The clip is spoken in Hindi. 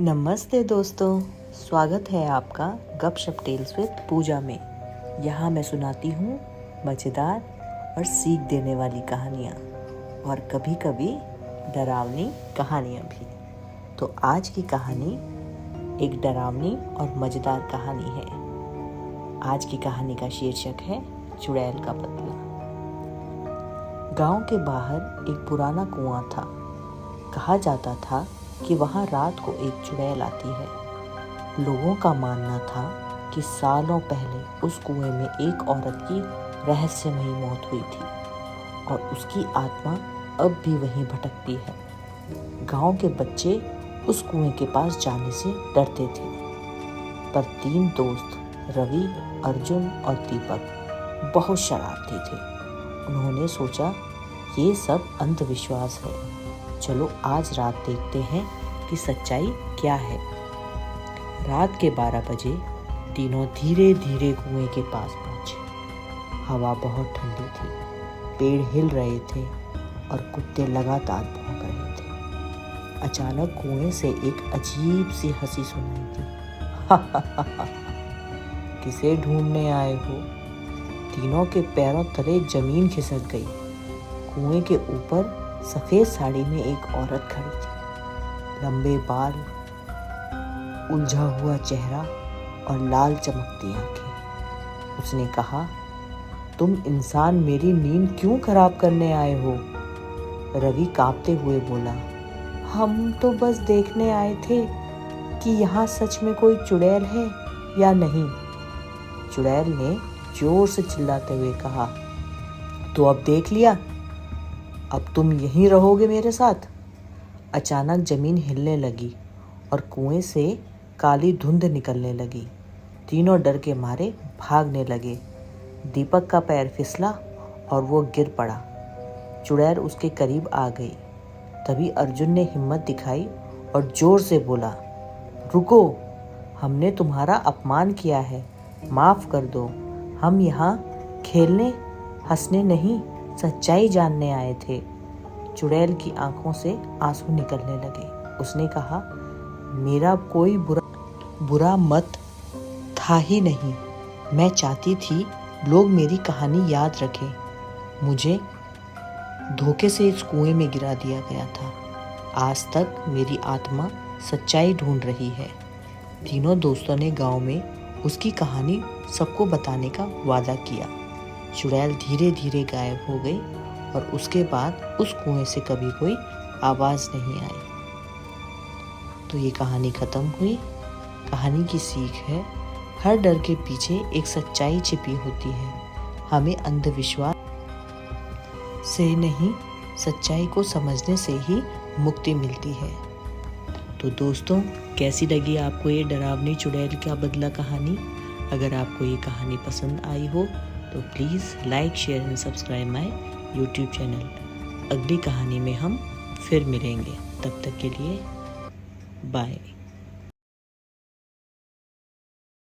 नमस्ते दोस्तों, स्वागत है आपका गपशप टेल्स विद पूजा में। यहाँ मैं सुनाती हूँ मज़ेदार और सीख देने वाली कहानियाँ और कभी कभी डरावनी कहानियाँ भी। तो आज की कहानी एक डरावनी और मज़ेदार कहानी है। आज की कहानी का शीर्षक है चुड़ैल का बदला। गांव के बाहर एक पुराना कुआं था। कहा जाता था कि वहाँ रात को एक चुड़ैल आती है। लोगों का मानना था कि सालों पहले उस कुएं में एक औरत की रहस्यमयी मौत हुई थी और उसकी आत्मा अब भी वहीं भटकती है। गांव के बच्चे उस कुएं के पास जाने से डरते थे, पर 3 दोस्त रवि, अर्जुन और दीपक बहुत शरारती थे। उन्होंने सोचा ये सब अंधविश्वास है, चलो आज रात देखते हैं कि सच्चाई क्या है। रात के 12 बजे तीनों धीरे धीरे कुएं के पास पहुंचे। हवा बहुत ठंडी थी, पेड़ हिल रहे थे और कुत्ते लगातार भौंक रहे थे। अचानक कुएं से एक अजीब सी हंसी सुनाई दी। किसे ढूंढने आए हो? तीनों के पैरों तले जमीन खिसक गई। कुएं के ऊपर सफेद साड़ी में एक औरत खड़ी थी। लंबे बाल, उलझा हुआ चेहरा और लाल चमकती आंखें। उसने कहा, तुम इंसान मेरी नींद क्यों खराब करने आए हो? रवि कांपते हुए बोला, हम तो बस देखने आए थे कि यहाँ सच में कोई चुड़ैल है या नहीं। चुड़ैल ने जोर से चिल्लाते हुए कहा, तो अब देख लिया, अब तुम यहीं रहोगे मेरे साथ। अचानक जमीन हिलने लगी और कुएं से काली धुंध निकलने लगी। तीनों डर के मारे भागने लगे। दीपक का पैर फिसला और वो गिर पड़ा। चुड़ैल उसके करीब आ गई। तभी अर्जुन ने हिम्मत दिखाई और जोर से बोला, रुको, हमने तुम्हारा अपमान किया है, माफ कर दो। हम यहाँ खेलने हंसने नहीं, सच्चाई जानने आए थे। चुड़ैल की आंखों से आंसू निकलने लगे। उसने कहा, मेरा कोई बुरा मत था ही नहीं। मैं चाहती थी लोग मेरी कहानी याद रखें। मुझे धोखे से इस कुएं में गिरा दिया गया था। आज तक मेरी आत्मा सच्चाई ढूंढ रही है। तीनों दोस्तों ने गांव में उसकी कहानी सबको बताने का वादा किया। चुड़ैल धीरे धीरे गायब हो गई और उसके बाद उस कुएं से कभी कोई आवाज़ नहीं आई। तो ये कहानी ख़त्म हुई। कहानी की सीख है, हर डर के पीछे एक सच्चाई छिपी होती है। हमें अंधविश्वास से नहीं, सच्चाई को समझने से ही मुक्ति मिलती है। तो दोस्तों, कैसी लगी आपको ये डरावनी चुड़ैल का बदला कहानी? अगर आपको ये कहानी पसंद आई हो तो please like, share and subscribe my YouTube channel. अगली कहानी में हम फिर मिलेंगे। तब तक के लिए बाय।